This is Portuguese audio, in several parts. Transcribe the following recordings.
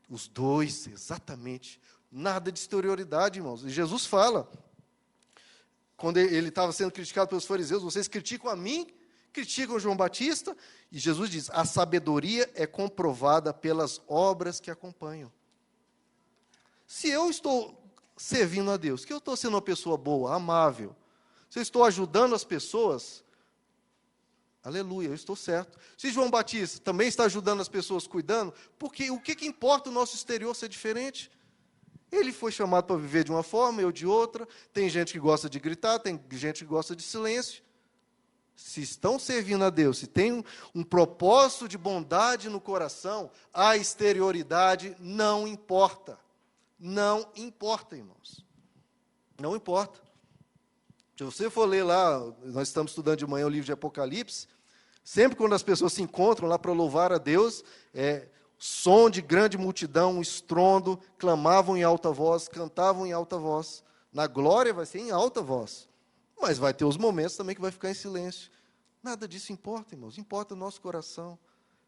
Os dois, exatamente. Nada de exterioridade, irmãos. E Jesus fala, quando ele estava sendo criticado pelos fariseus, vocês criticam a mim, criticam João Batista, e Jesus diz, a sabedoria é comprovada pelas obras que acompanham. Se eu estou servindo a Deus, que eu estou sendo uma pessoa boa, amável, se eu estou ajudando as pessoas, aleluia, eu estou certo. Se João Batista também está ajudando as pessoas, cuidando, porque o que importa o nosso exterior ser diferente? Ele foi chamado para viver de uma forma, eu de outra. Tem gente que gosta de gritar, tem gente que gosta de silêncio. Se estão servindo a Deus, se tem um propósito de bondade no coração, a exterioridade não importa. Não importa, irmãos. Não importa. Se você for ler lá, nós estamos estudando de manhã o livro de Apocalipse, sempre quando as pessoas se encontram lá para louvar a Deus, som de grande multidão, estrondo, clamavam em alta voz, cantavam em alta voz. Na glória vai ser em alta voz. Mas vai ter os momentos também que vai ficar em silêncio. Nada disso importa, irmãos. Importa o nosso coração.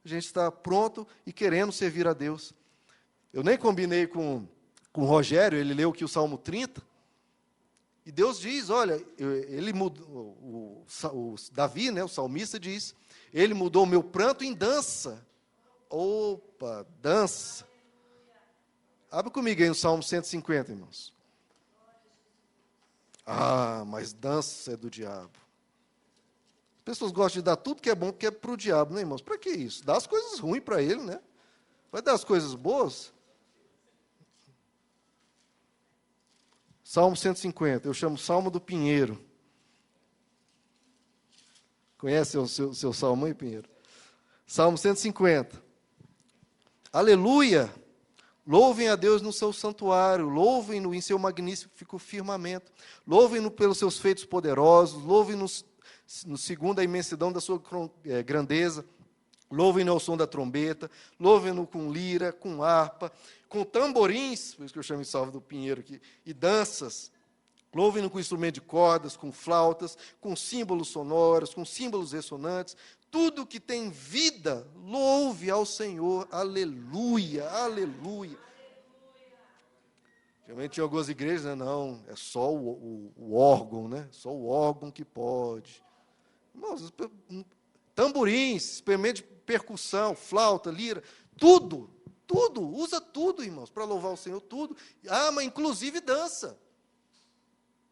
A gente está pronto e querendo servir a Deus. Eu nem combinei com o Rogério, ele leu aqui o Salmo 30, e Deus diz, olha, ele mudou, o Davi, né, o salmista diz, ele mudou o meu pranto em dança. Opa, dança. Abre comigo aí no Salmo 150, irmãos. Ah, mas dança é do diabo. As pessoas gostam de dar tudo que é bom, porque é para o diabo, né, irmãos? Para que isso? Dá as coisas ruins para ele, né? Vai dar as coisas boas? Salmo 150, eu chamo Salmo do Pinheiro. Conhece o seu salmo aí, Pinheiro? Salmo 150. Aleluia! Louvem a Deus no seu santuário, louvem-no em seu magnífico firmamento, louvem-no pelos seus feitos poderosos, louvem-no no segundo a imensidão da sua grandeza, louvem-no ao som da trombeta, louvem-no com lira, com harpa, com tamborins, por isso que eu chamo de Salmo do Pinheiro aqui, e danças, louvem-no com instrumento de cordas, com flautas, com símbolos sonoros, com símbolos ressonantes, tudo que tem vida, louve ao Senhor, aleluia, aleluia. Realmente em algumas igrejas, né, não, é só o órgão, né, só o órgão que pode. Irmãos, tamborins, instrumento de percussão, flauta, lira, tudo, usa tudo, irmãos, para louvar o Senhor, tudo. Ah, mas inclusive dança.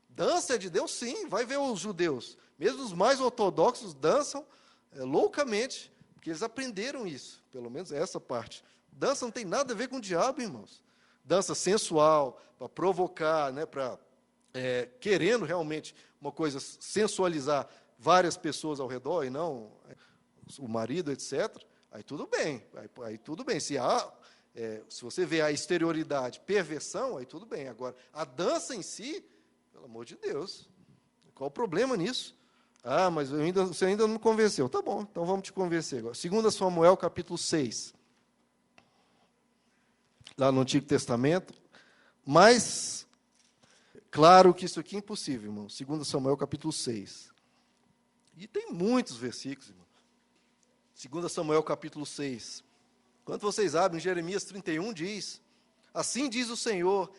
Dança é de Deus, sim, vai ver os judeus, mesmo os mais ortodoxos dançam loucamente, porque eles aprenderam isso, pelo menos essa parte. Dança não tem nada a ver com o diabo, irmãos. Dança sensual, para provocar, né, querendo realmente uma coisa, sensualizar várias pessoas ao redor, e não o marido, etc., aí tudo bem. Aí tudo bem. Se você vê a exterioridade, perversão, aí tudo bem. Agora, a dança em si, pelo amor de Deus, qual o problema nisso? Ah, mas você ainda não me convenceu. Tá bom, então vamos te convencer agora. 2 Samuel, capítulo 6. Lá no Antigo Testamento. Mas, claro que isso aqui é impossível, irmão. 2 Samuel, capítulo 6. E tem muitos versículos, irmão. 2 Samuel, capítulo 6. Quando vocês abrem, Jeremias 31 diz, assim diz o Senhor,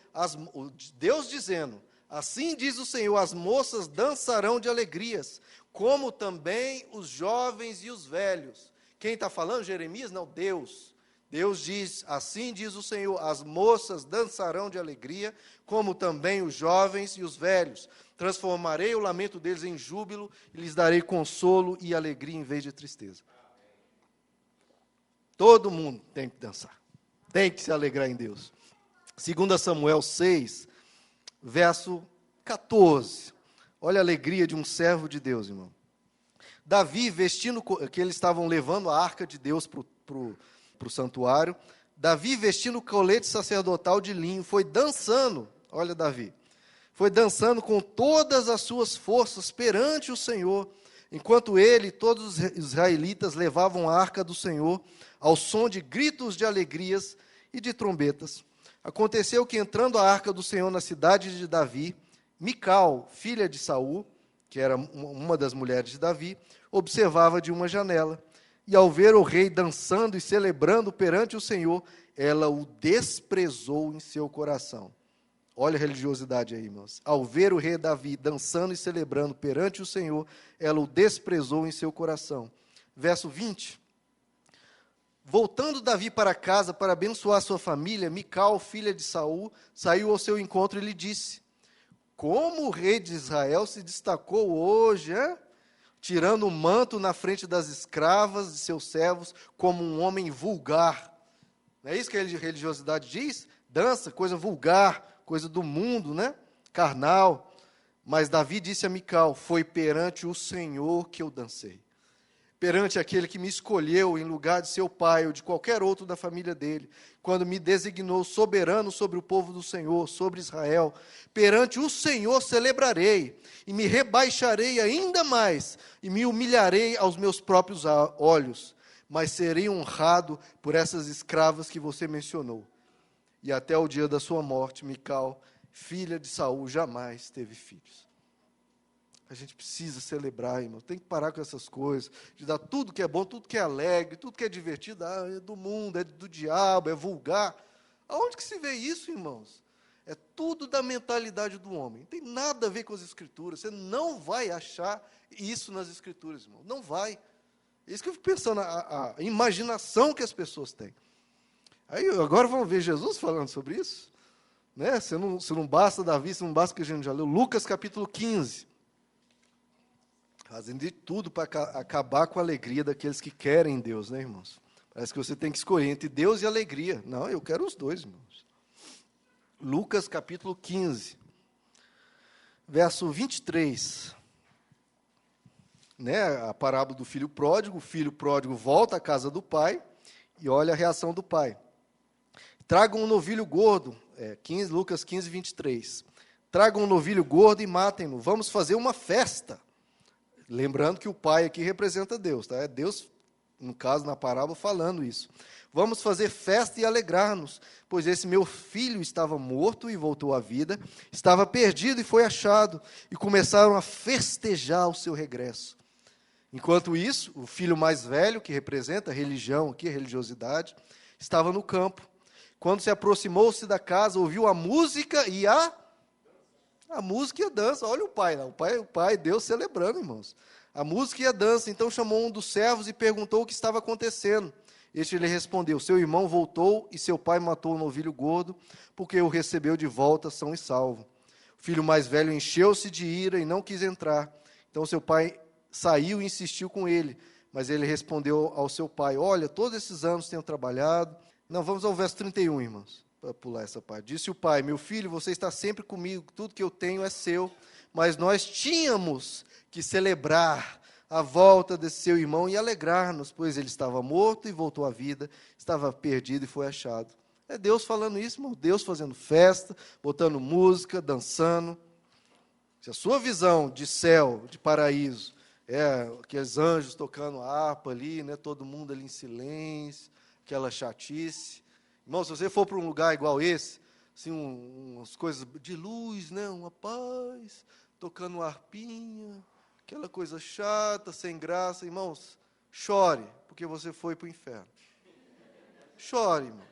Deus dizendo, assim diz o Senhor, as moças dançarão de alegrias, como também os jovens e os velhos. Quem está falando? Jeremias? Não, Deus. Deus diz, assim diz o Senhor, as moças dançarão de alegria, como também os jovens e os velhos. Transformarei o lamento deles em júbilo, e lhes darei consolo e alegria em vez de tristeza. Todo mundo tem que dançar, tem que se alegrar em Deus. 2 Samuel 6, verso 14. Olha a alegria de um servo de Deus, irmão. Davi, vestindo, que eles estavam levando a arca de Deus para o santuário, Davi, vestindo o colete sacerdotal de linho, foi dançando, olha Davi, foi dançando com todas as suas forças perante o Senhor, enquanto ele e todos os israelitas levavam a arca do Senhor, ao som de gritos de alegrias e de trombetas. Aconteceu que, entrando a arca do Senhor na cidade de Davi, Mical, filha de Saul, que era uma das mulheres de Davi, observava de uma janela. e ao ver o rei dançando e celebrando perante o Senhor, ela o desprezou em seu coração. Olha a religiosidade aí, irmãos. Ao ver o rei Davi dançando e celebrando perante o Senhor, ela o desprezou em seu coração. Verso 20. Voltando Davi para casa para abençoar sua família, Mical, filha de Saul, saiu ao seu encontro e lhe disse: como o rei de Israel se destacou hoje, hein? Tirando o manto na frente das escravas de seus servos, como um homem vulgar. Não é isso que a religiosidade diz? Dança, coisa vulgar, coisa do mundo, né? Carnal. Mas Davi disse a Mical: foi perante o Senhor que eu dancei. Perante aquele que me escolheu em lugar de seu pai ou de qualquer outro da família dele, quando me designou soberano sobre o povo do Senhor, sobre Israel, perante o Senhor celebrarei, e me rebaixarei ainda mais, e me humilharei aos meus próprios olhos, mas serei honrado por essas escravas que você mencionou. E até o dia da sua morte, Mical, filha de Saul, jamais teve filhos. A gente precisa celebrar, irmão. Tem que parar com essas coisas, de dar tudo que é bom, tudo que é alegre, tudo que é divertido, é do mundo, é do diabo, é vulgar. Aonde que se vê isso, irmãos? É tudo da mentalidade do homem. Não tem nada a ver com as Escrituras. Você não vai achar isso nas Escrituras, irmão. Não vai. É isso que eu fico pensando, a imaginação que as pessoas têm. Aí, agora vamos ver Jesus falando sobre isso. Né? Se não basta Davi, se não basta o que a gente já leu. Lucas capítulo 15. Fazendo de tudo para acabar com a alegria daqueles que querem Deus, né, irmãos? Parece que você tem que escolher entre Deus e alegria. Não, eu quero os dois, irmãos. Lucas capítulo 15, verso 23. Né, a parábola do filho pródigo. O filho pródigo volta à casa do pai e olha a reação do pai. Tragam um novilho gordo, Lucas 15, 23. Tragam um novilho gordo e matem-no. Vamos fazer uma festa. Lembrando que o pai aqui representa Deus, tá? É Deus, no caso, na parábola, falando isso. Vamos fazer festa e alegrar-nos, pois esse meu filho estava morto e voltou à vida, estava perdido e foi achado, e começaram a festejar o seu regresso. Enquanto isso, o filho mais velho, que representa a religião aqui, a religiosidade, estava no campo. Quando se aproximou-se da casa, ouviu a música e a música e a dança. Olha o pai lá, o pai, Deus celebrando, irmãos. A música e a dança. Então chamou um dos servos e perguntou o que estava acontecendo. Este lhe respondeu: seu irmão voltou e seu pai matou o novilho gordo, porque o recebeu de volta são e salvo. O filho mais velho encheu-se de ira e não quis entrar. Então seu pai saiu e insistiu com ele. Mas ele respondeu ao seu pai: olha, todos esses anos tenho trabalhado. Não, vamos ao verso 31, irmãos. Para pular essa parte. Disse o pai: meu filho, você está sempre comigo, tudo que eu tenho é seu, mas nós tínhamos que celebrar a volta desse seu irmão e alegrar-nos, pois ele estava morto e voltou à vida, estava perdido e foi achado. É Deus falando isso, irmão. Deus fazendo festa, botando música, dançando. Se a sua visão de céu, de paraíso, é aqueles anjos tocando harpa ali, né, todo mundo ali em silêncio, aquela chatice. Irmão, se você for para um lugar igual esse, assim, umas coisas de luz, né, uma paz, tocando uma harpinha, aquela coisa chata, sem graça, irmãos, chore, porque você foi para o inferno. Chore, irmãos.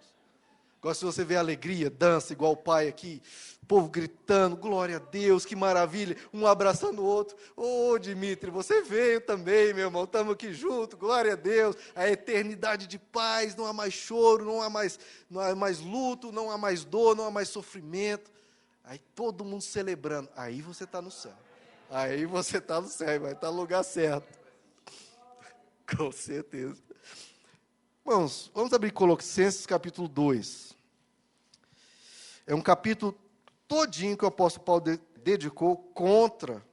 Agora, se você vê alegria, dança, igual o pai aqui, o povo gritando, glória a Deus, que maravilha, um abraçando o outro. Ô, Dimitri, você veio também, meu irmão, estamos aqui juntos, glória a Deus, a eternidade de paz, não há mais choro, não há mais luto, não há mais dor, não há mais sofrimento. Aí todo mundo celebrando, aí você está no céu. Aí você está no céu, vai estar no lugar certo. Com certeza. Irmãos, vamos abrir Colossenses capítulo 2. É um capítulo todinho que o apóstolo Paulo dedicou contra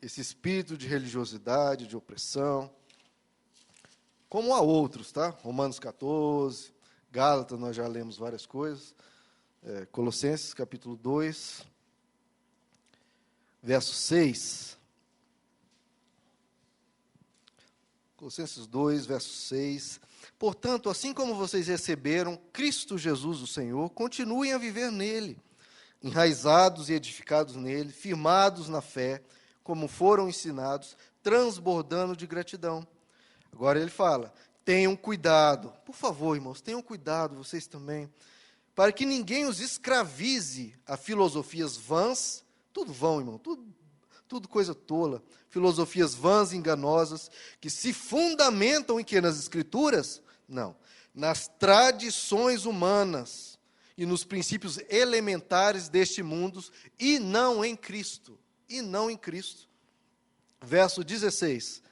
esse espírito de religiosidade, de opressão, como há outros, tá? Romanos 14, Gálatas, nós já lemos várias coisas. Colossenses capítulo 2, verso 6. Colossenses 2, verso 6. Portanto, assim como vocês receberam Cristo Jesus, o Senhor, continuem a viver nele, enraizados e edificados nele, firmados na fé, como foram ensinados, transbordando de gratidão. Agora ele fala, tenham cuidado. Por favor, irmãos, tenham cuidado, vocês também, para que ninguém os escravize a filosofias vãs, tudo vão, irmão, tudo coisa tola, filosofias vãs e enganosas, que se fundamentam em quê? Nas Escrituras? Não, nas tradições humanas e nos princípios elementares deste mundo, e não em Cristo, e não em Cristo. Verso 16.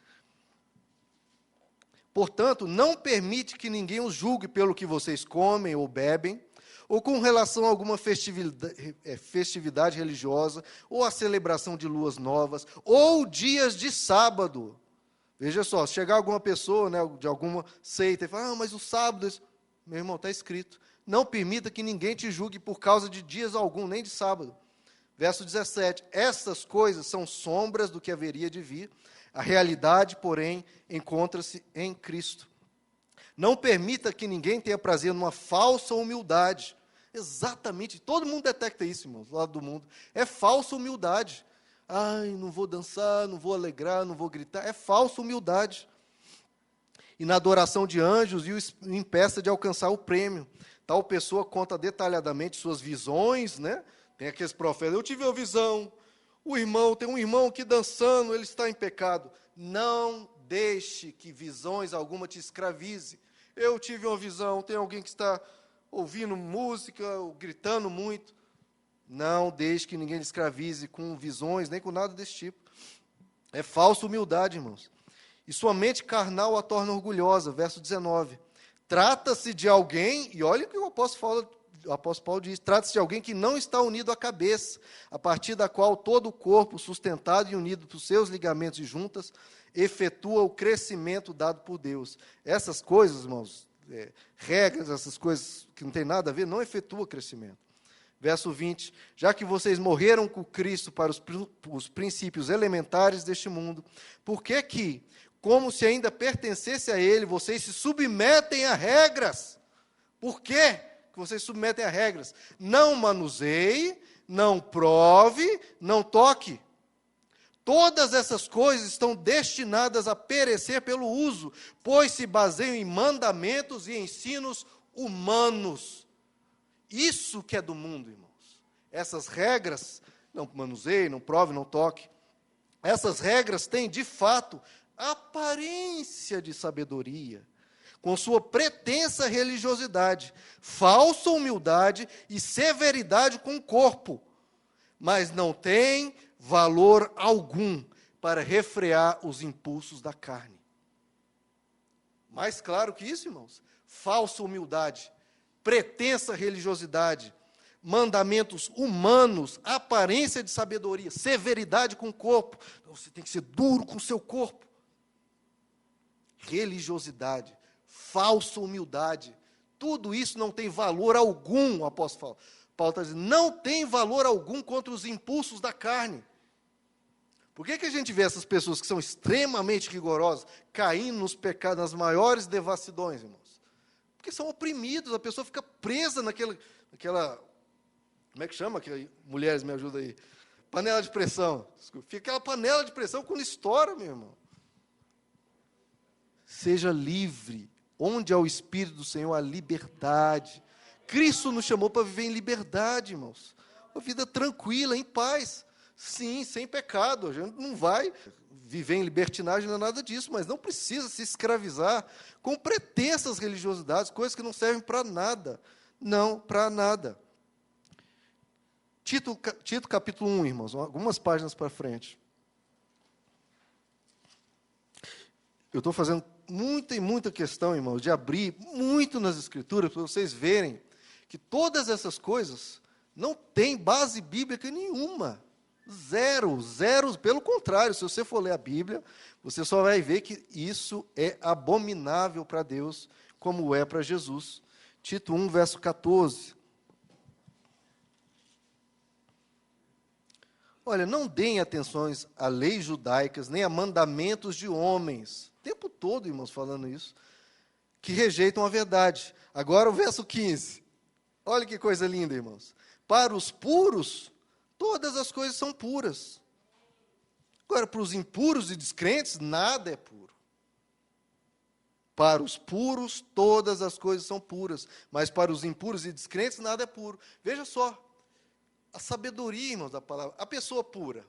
Portanto, não permite que ninguém os julgue pelo que vocês comem ou bebem, ou com relação a alguma festividade religiosa, ou a celebração de luas novas, ou dias de sábado. Veja só, se chegar alguma pessoa, né, de alguma seita e falar, mas o sábado... Meu irmão, está escrito, não permita que ninguém te julgue por causa de dias algum, nem de sábado. Verso 17, essas coisas são sombras do que haveria de vir, a realidade, porém, encontra-se em Cristo. Não permita que ninguém tenha prazer numa falsa humildade. Exatamente, todo mundo detecta isso, irmãos, do lado do mundo. É falsa humildade. Ai, não vou dançar, não vou alegrar, não vou gritar. É falsa humildade. E na adoração de anjos, e o impeça de alcançar o prêmio. Tal pessoa conta detalhadamente suas visões, né? Tem aqueles profetas, eu tive uma visão, tem um irmão aqui dançando, ele está em pecado. Não deixe que visões alguma te escravize. Eu tive uma visão, tem alguém que está ouvindo música, ou gritando muito. Não deixe que ninguém te escravize com visões, nem com nada desse tipo. É falsa humildade, irmãos. E sua mente carnal a torna orgulhosa, verso 19. Trata-se de alguém, e olha o que o apóstolo Paulo diz, trata-se de alguém que não está unido à cabeça, a partir da qual todo o corpo, sustentado e unido por seus ligamentos e juntas, efetua o crescimento dado por Deus. Essas coisas, irmãos, regras, essas coisas que não tem nada a ver, não efetua crescimento. Verso 20, já que vocês morreram com Cristo para os princípios elementares deste mundo, por que, como se ainda pertencesse a Ele, vocês se submetem a regras? Por quê que vocês se submetem a regras? Não manuseie, não prove, não toque. Todas essas coisas estão destinadas a perecer pelo uso, pois se baseiam em mandamentos e ensinos humanos. Isso que é do mundo, irmãos. Essas regras, não manuseie, não prove, não toque. Essas regras têm, de fato, aparência de sabedoria, com sua pretensa religiosidade, falsa humildade e severidade com o corpo, mas não tem valor algum para refrear os impulsos da carne. Mais claro que isso, irmãos, falsa humildade, pretensa religiosidade, mandamentos humanos, aparência de sabedoria, severidade com o corpo. Então, você tem que ser duro com o seu corpo. Religiosidade, falsa humildade, tudo isso não tem valor algum, o apóstolo Paulo está dizendo, não tem valor algum contra os impulsos da carne. Por que a gente vê essas pessoas que são extremamente rigorosas, caindo nos pecados, nas maiores devassidões, irmãos? Porque são oprimidos, a pessoa fica presa naquela como é que chama? Mulheres, me ajudam aí. Panela de pressão. Fica aquela panela de pressão quando estoura, meu irmão. Seja livre. Onde há o Espírito do Senhor, há liberdade. Cristo nos chamou para viver em liberdade, irmãos. Uma vida tranquila, em paz. Sim, sem pecado. A gente não vai viver em libertinagem, não é nada disso, mas não precisa se escravizar com pretensas religiosidades, coisas que não servem para nada. Não, para nada. Tito capítulo 1, irmãos, algumas páginas para frente. Eu estou fazendo muita questão, irmãos, de abrir muito nas Escrituras, para vocês verem que todas essas coisas não têm base bíblica nenhuma. Zero, pelo contrário, se você for ler a Bíblia, você só vai ver que isso é abominável para Deus, como é para Jesus. Tito 1, verso 14. Olha, não deem atenções a leis judaicas, nem a mandamentos de homens. O tempo todo, irmãos, falando isso. Que rejeitam a verdade. Agora o verso 15. Olha que coisa linda, irmãos. Para os puros, todas as coisas são puras. Agora, para os impuros e descrentes, nada é puro. Para os puros, todas as coisas são puras, mas para os impuros e descrentes, nada é puro. Veja só, a sabedoria, irmãos, da palavra. A pessoa pura,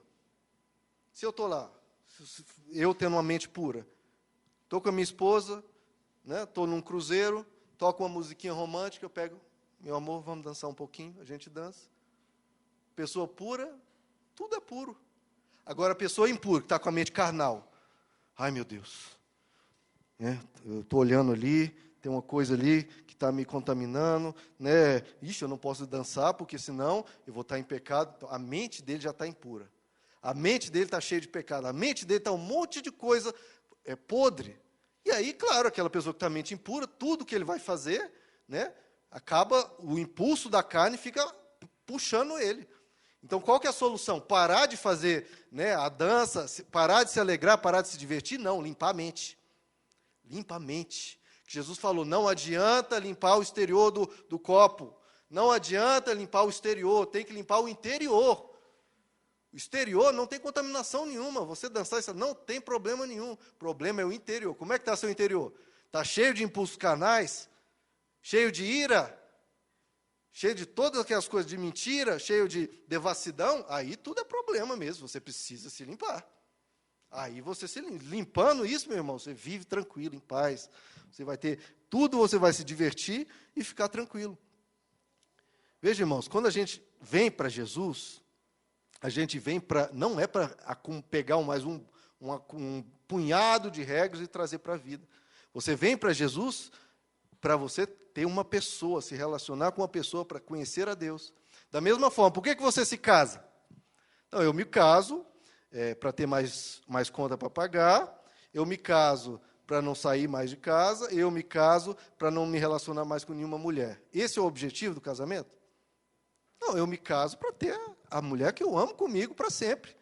se eu estou lá, eu tendo uma mente pura, estou com a minha esposa, estou num cruzeiro, toco uma musiquinha romântica, eu pego, meu amor, vamos dançar um pouquinho, a gente dança. Pessoa pura, tudo é puro. Agora, a pessoa impura, que está com a mente carnal, ai, meu Deus, eu estou olhando ali, tem uma coisa ali que está me contaminando, Ixi, eu não posso dançar, porque senão eu vou estar em pecado. Então, a mente dele já está impura. A mente dele está cheia de pecado. A mente dele está um monte de coisa podre. E aí, claro, aquela pessoa que está mente impura, tudo que ele vai fazer, acaba, o impulso da carne fica puxando ele. Então, qual que é a solução? Parar de fazer a dança, parar de se alegrar, parar de se divertir? Não, limpar a mente. Limpa a mente. Jesus falou, não adianta limpar o exterior do copo. Não adianta limpar o exterior, tem que limpar o interior. O exterior não tem contaminação nenhuma. Você dançar isso não tem problema nenhum. O problema é o interior. Como é que está seu interior? Está cheio de impulsos carnais? Cheio de ira? Cheio de todas aquelas coisas de mentira? Cheio de devassidão? Aí tudo é problema mesmo. Você precisa se limpar. Aí você se limpando isso, meu irmão, você vive tranquilo, em paz. Você vai ter tudo, você vai se divertir e ficar tranquilo. Veja, irmãos, quando a gente vem para Jesus, a gente vem não é para pegar um punhado de regras e trazer para a vida. Você vem para Jesus para você ter uma pessoa, se relacionar com uma pessoa para conhecer a Deus. Da mesma forma, por que você se casa? Então, eu me caso para ter mais conta para pagar, eu me caso para não sair mais de casa, eu me caso para não me relacionar mais com nenhuma mulher. Esse é o objetivo do casamento? Não, eu me caso para ter a mulher que eu amo comigo para sempre.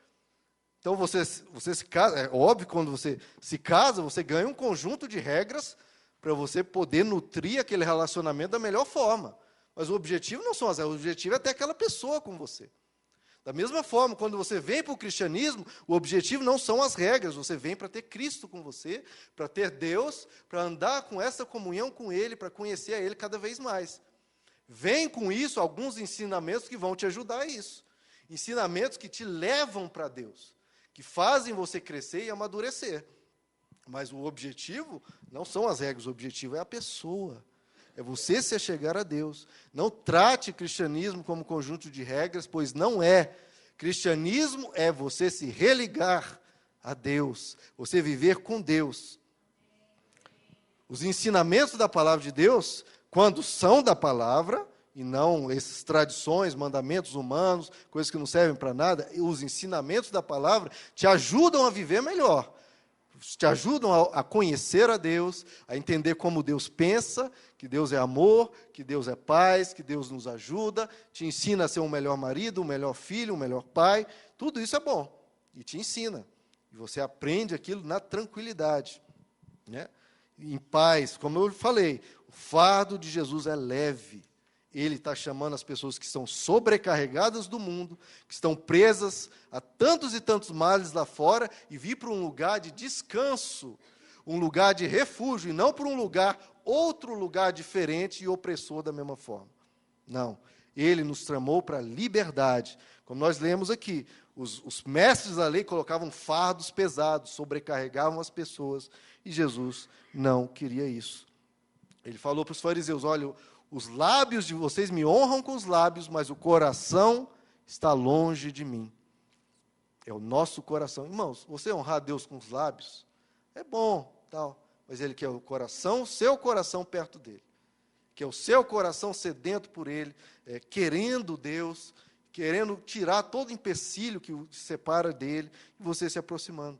Então, você se casa, é óbvio que quando você se casa, você ganha um conjunto de regras para você poder nutrir aquele relacionamento da melhor forma. Mas o objetivo não são as regras, o objetivo é ter aquela pessoa com você. Da mesma forma, quando você vem para o cristianismo, o objetivo não são as regras, você vem para ter Cristo com você, para ter Deus, para andar com essa comunhão com Ele, para conhecer a Ele cada vez mais. Vem com isso alguns ensinamentos que vão te ajudar a isso. Ensinamentos que te levam para Deus, que fazem você crescer e amadurecer. Mas o objetivo não são as regras, o objetivo é a pessoa. É você se achegar a Deus. Não trate cristianismo como conjunto de regras, pois não é. Cristianismo é você se religar a Deus, você viver com Deus. Os ensinamentos da palavra de Deus, quando são da palavra, e não essas tradições, mandamentos humanos, coisas que não servem para nada, os ensinamentos da palavra te ajudam a viver melhor. Te ajudam a conhecer a Deus, a entender como Deus pensa, que Deus é amor, que Deus é paz, que Deus nos ajuda, te ensina a ser um melhor marido, um melhor filho, um melhor pai, tudo isso é bom, e te ensina, e você aprende aquilo na tranquilidade, em paz, como eu falei, o fardo de Jesus é leve. Ele está chamando as pessoas que estão sobrecarregadas do mundo, que estão presas a tantos e tantos males lá fora, e vir para um lugar de descanso, um lugar de refúgio, e não para outro lugar diferente e opressor da mesma forma. Não, Ele nos chamou para a liberdade. Como nós lemos aqui, os mestres da lei colocavam fardos pesados, sobrecarregavam as pessoas, e Jesus não queria isso. Ele falou para os fariseus, olha, os lábios de vocês me honram com os lábios, mas o coração está longe de mim. É o nosso coração. Irmãos, você honrar a Deus com os lábios é bom, tal, mas Ele quer o coração, seu coração perto dEle. Quer o seu coração sedento por Ele, querendo Deus, querendo tirar todo empecilho que o separa dEle, e você se aproximando.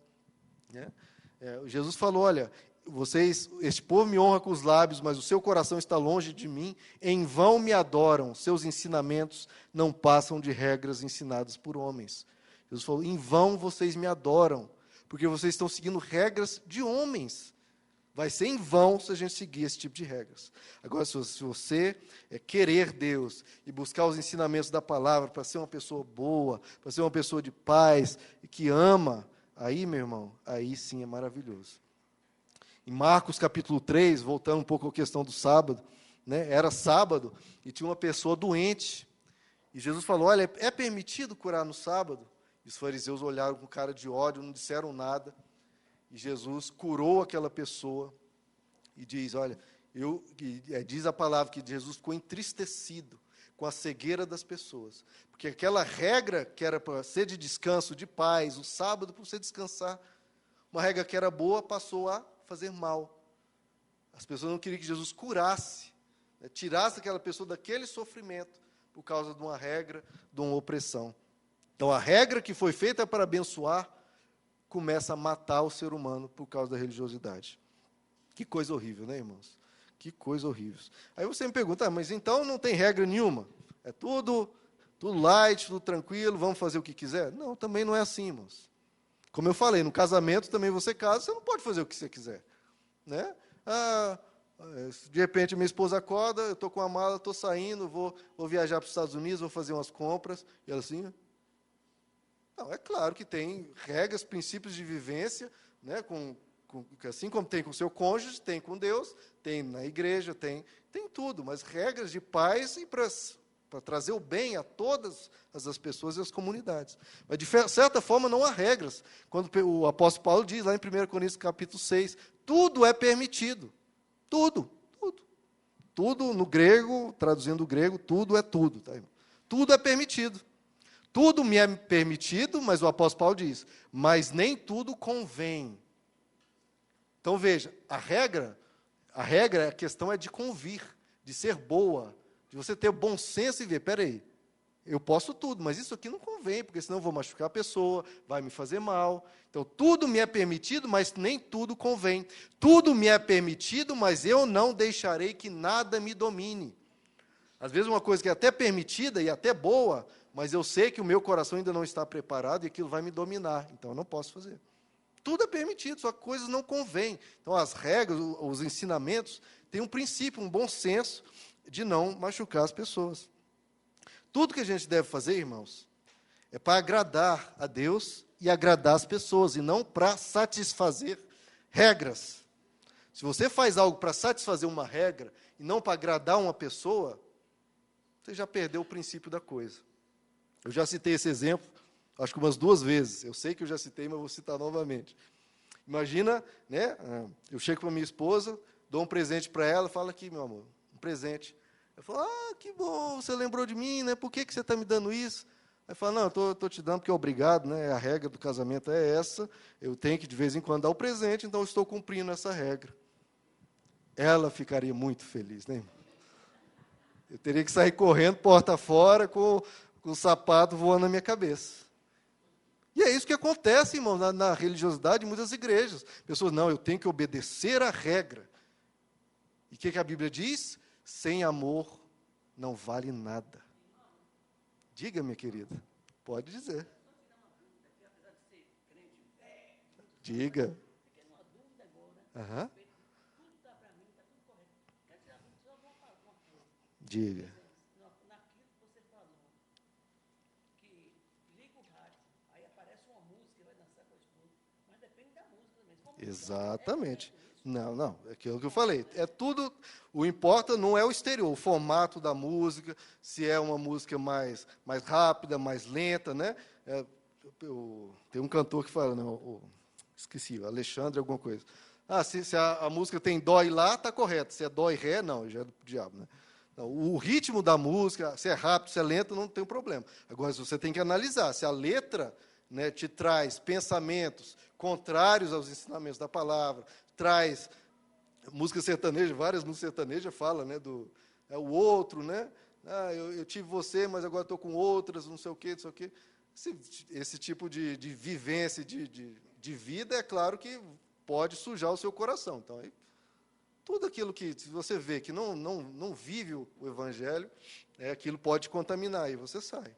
Jesus falou, olha, este povo me honra com os lábios, mas o seu coração está longe de mim, em vão me adoram, seus ensinamentos não passam de regras ensinadas por homens. Jesus falou, em vão vocês me adoram, porque vocês estão seguindo regras de homens. Vai ser em vão se a gente seguir esse tipo de regras. Agora, se você querer Deus e buscar os ensinamentos da palavra para ser uma pessoa boa, para ser uma pessoa de paz e que ama, aí, meu irmão, aí sim é maravilhoso. Em Marcos capítulo 3, voltando um pouco à questão do sábado, né, era sábado e tinha uma pessoa doente. E Jesus falou, olha, é permitido curar no sábado? E os fariseus olharam com cara de ódio, não disseram nada. E Jesus curou aquela pessoa. E diz, olha, diz a palavra que Jesus ficou entristecido com a cegueira das pessoas. Porque aquela regra que era para ser de descanso, de paz, o sábado para você descansar, uma regra que era boa passou a fazer mal. As pessoas não queriam que Jesus curasse, né, tirasse aquela pessoa daquele sofrimento por causa de uma regra, de uma opressão. Então, a regra que foi feita para abençoar começa a matar o ser humano por causa da religiosidade. Que coisa horrível, né, irmãos? Que coisa horrível. Aí você me pergunta, mas então não tem regra nenhuma? É tudo light, tudo tranquilo, vamos fazer o que quiser? Não, também não é assim, irmãos. Como eu falei, no casamento também você casa, você não pode fazer o que você quiser. Né? De repente minha esposa acorda, eu estou com a mala, estou saindo, vou viajar para os Estados Unidos, vou fazer umas compras, e ela assim... Não, é claro que tem regras, princípios de vivência, né, assim como tem com o seu cônjuge, tem com Deus, tem na igreja, tem tudo, mas regras de paz e para trazer o bem a todas as pessoas e as comunidades. Mas, de certa forma, não há regras. Quando o apóstolo Paulo diz, lá em 1 Coríntios, capítulo 6, tudo é permitido. Tudo. Tudo, no grego, traduzindo o grego, tudo é tudo. Tá? Tudo é permitido. Tudo me é permitido, mas o apóstolo Paulo diz, mas nem tudo convém. Então, veja, a regra, a questão é de convir, de ser boa, de você ter bom senso e ver, peraí, eu posso tudo, mas isso aqui não convém, porque senão eu vou machucar a pessoa, vai me fazer mal. Então, tudo me é permitido, mas nem tudo convém. Tudo me é permitido, mas eu não deixarei que nada me domine. Às vezes uma coisa que é até permitida e até boa, mas eu sei que o meu coração ainda não está preparado e aquilo vai me dominar, então eu não posso fazer. Tudo é permitido, só que coisas não convêm. Então, as regras, os ensinamentos, têm um princípio, um bom senso de não machucar as pessoas. Tudo que a gente deve fazer, irmãos, é para agradar a Deus e agradar as pessoas, e não para satisfazer regras. Se você faz algo para satisfazer uma regra, e não para agradar uma pessoa, você já perdeu o princípio da coisa. Eu já citei esse exemplo, acho que umas 2 vezes. Eu sei que eu já citei, mas vou citar novamente. Imagina, né, eu chego para minha esposa, dou um presente para ela, falo aqui, meu amor, um presente. Eu falo, que bom, você lembrou de mim, né? Por que você está me dando isso? Aí fala, não, eu estou te dando porque é obrigado, né? A regra do casamento é essa, eu tenho que de vez em quando dar o presente, então eu estou cumprindo essa regra. Ela ficaria muito feliz, né, irmão? Eu teria que sair correndo, porta fora, com o sapato voando na minha cabeça. E é isso que acontece, irmão, na religiosidade de muitas igrejas. Pessoas, não, eu tenho que obedecer à regra. E o que a Bíblia diz? Sem amor não vale nada. Diga, minha querida. Pode dizer. Diga. Aham. Diga. Exatamente. Não, é aquilo que eu falei. É tudo, o importa não é o exterior, o formato da música, se é uma música mais rápida, mais lenta, né? Tem um cantor que fala, não, esqueci, Alexandre alguma coisa. Se a música tem dó e lá, está correto. Se é dó e ré, não, já é do diabo, né? Então, o ritmo da música, se é rápido, se é lento, não tem problema. Agora, você tem que analisar se a letra, né, te traz pensamentos contrários aos ensinamentos da palavra, traz música sertaneja, várias músicas sertanejas falam, né, o outro, né? Eu tive você, mas agora estou com outras, não sei o quê, não sei o quê. Esse tipo de vivência, de vida, é claro que pode sujar o seu coração. Então, aí, tudo aquilo que se você vê que não vive o Evangelho, aquilo pode contaminar, e você sai.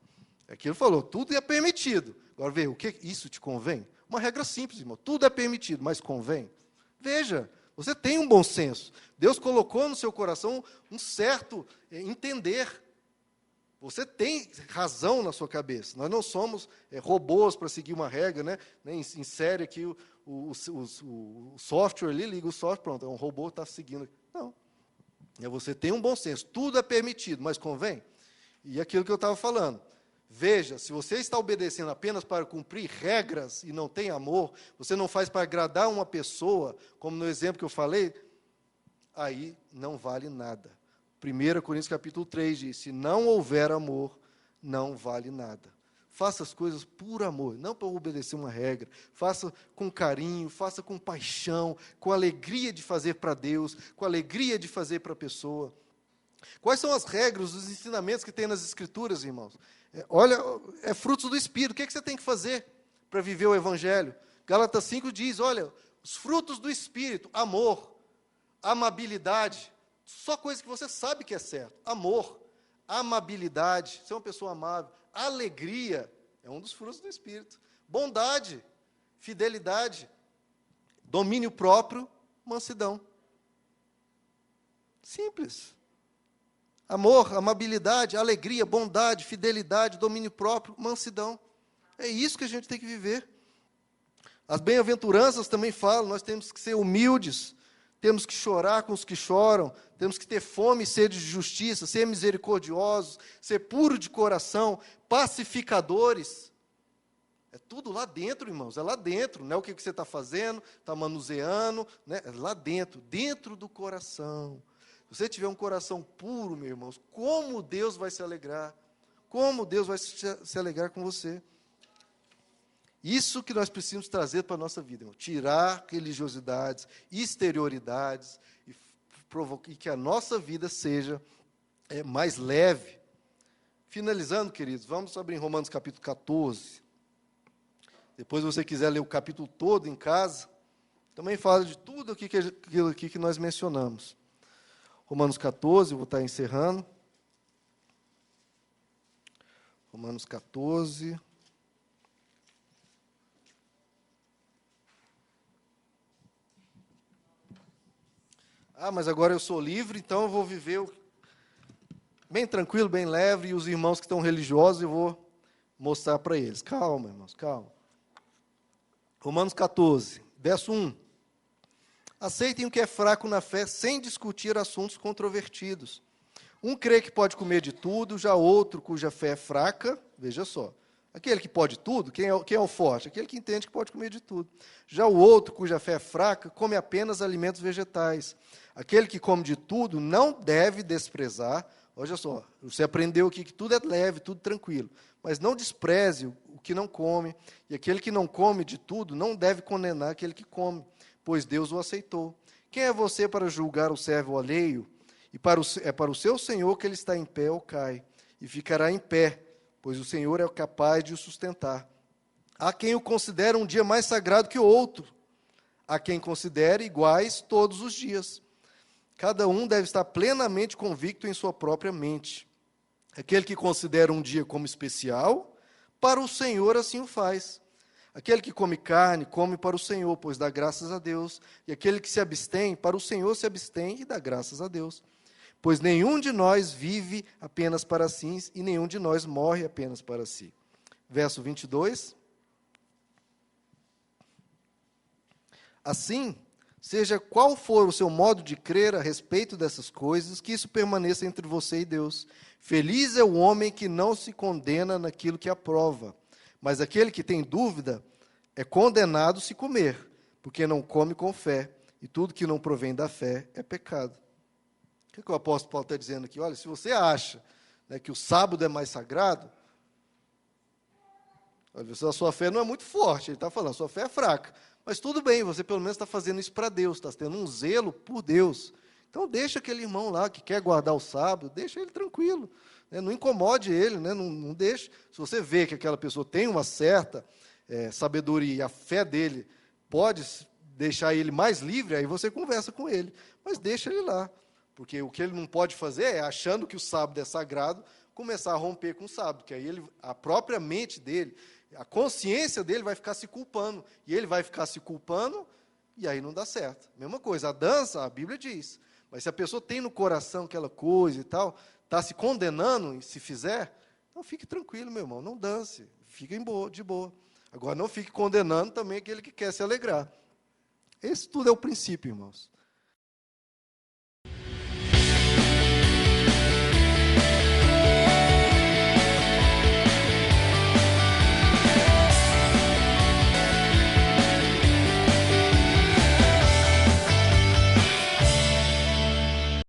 Aquilo falou, tudo é permitido. Agora, vê, o que isso te convém? Uma regra simples, irmão. Tudo é permitido, mas convém? Veja, você tem um bom senso. Deus colocou no seu coração um certo entender. Você tem razão na sua cabeça. Nós não somos robôs para seguir uma regra, né? Insere aqui o software ali, liga o software, pronto, é um robô que está seguindo. Não. Você tem um bom senso. Tudo é permitido, mas convém? E aquilo que eu estava falando. Veja, se você está obedecendo apenas para cumprir regras e não tem amor, você não faz para agradar uma pessoa, como no exemplo que eu falei, aí não vale nada. 1 Coríntios capítulo 3 diz, se não houver amor, não vale nada. Faça as coisas por amor, não para obedecer uma regra. Faça com carinho, faça com paixão, com alegria de fazer para Deus, com alegria de fazer para a pessoa. Quais são as regras, os ensinamentos que tem nas Escrituras, irmãos? Olha, é frutos do Espírito. O que você tem que fazer para viver o Evangelho? Gálatas 5 diz, olha, os frutos do Espírito, amor, amabilidade, só coisa que você sabe que é certo. Amor, amabilidade, ser uma pessoa amável, alegria, é um dos frutos do Espírito. Bondade, fidelidade, domínio próprio, mansidão. Simples. Amor, amabilidade, alegria, bondade, fidelidade, domínio próprio, mansidão. É isso que a gente tem que viver. As bem-aventuranças também falam, nós temos que ser humildes, temos que chorar com os que choram, temos que ter fome e sede de justiça, ser misericordiosos, ser puro de coração, pacificadores. É tudo lá dentro, irmãos, é lá dentro, não é o que você está fazendo, está manuseando, né? É lá dentro, dentro do coração. Se você tiver um coração puro, meus irmãos, como Deus vai se alegrar? Como Deus vai se alegrar com você? Isso que nós precisamos trazer para a nossa vida, irmão. Tirar religiosidades, exterioridades, e que a nossa vida seja mais leve. Finalizando, queridos, vamos abrir em Romanos capítulo 14. Depois, se você quiser ler o capítulo todo em casa, também fala de tudo aquilo aqui que nós mencionamos. Romanos 14, eu vou estar encerrando. Romanos 14. Mas agora eu sou livre, então eu vou viver bem tranquilo, bem leve, e os irmãos que estão religiosos eu vou mostrar para eles. Calma, irmãos, calma. Romanos 14, verso 1. Aceitem o que é fraco na fé, sem discutir assuntos controvertidos. Um crê que pode comer de tudo, já outro, cuja fé é fraca, veja só, aquele que pode tudo, quem é o forte? Aquele que entende que pode comer de tudo. Já o outro, cuja fé é fraca, come apenas alimentos vegetais. Aquele que come de tudo não deve desprezar. Olha só, você aprendeu aqui que tudo é leve, tudo tranquilo. Mas não despreze o que não come. E aquele que não come de tudo não deve condenar aquele que come, pois Deus o aceitou. Quem é você para julgar o servo alheio? E é para o seu Senhor que ele está em pé ou cai, e ficará em pé, pois o Senhor é capaz de o sustentar. Há quem o considere um dia mais sagrado que o outro, há quem considere iguais todos os dias. Cada um deve estar plenamente convicto em sua própria mente. Aquele que considera um dia como especial, para o Senhor assim o faz. Aquele que come carne, come para o Senhor, pois dá graças a Deus. E aquele que se abstém, para o Senhor se abstém e dá graças a Deus. Pois nenhum de nós vive apenas para si, e nenhum de nós morre apenas para si. Verso 22. Assim, seja qual for o seu modo de crer a respeito dessas coisas, que isso permaneça entre você e Deus. Feliz é o homem que não se condena naquilo que aprova. Mas aquele que tem dúvida é condenado se comer, porque não come com fé, e tudo que não provém da fé é pecado. O que o apóstolo Paulo está dizendo aqui? Olha, se você acha, né, que o sábado é mais sagrado, olha, a sua fé não é muito forte, ele está falando, a sua fé é fraca. Mas tudo bem, você pelo menos está fazendo isso para Deus, está tendo um zelo por Deus. Então deixa aquele irmão lá que quer guardar o sábado, deixa ele tranquilo. Não incomode ele, né? Não deixe. Se você vê que aquela pessoa tem uma certa sabedoria e a fé dele pode deixar ele mais livre, aí você conversa com ele. Mas deixa ele lá. Porque o que ele não pode fazer é, achando que o sábado é sagrado, começar a romper com o sábado. Que aí a própria mente dele, a consciência dele vai ficar se culpando. E ele vai ficar se culpando, e aí não dá certo. Mesma coisa, a dança, a Bíblia diz. Mas se a pessoa tem no coração aquela coisa e tal, está se condenando, se fizer, então fique tranquilo, meu irmão, não dance, fique de boa. Agora, não fique condenando também aquele que quer se alegrar. Esse tudo é o princípio, irmãos.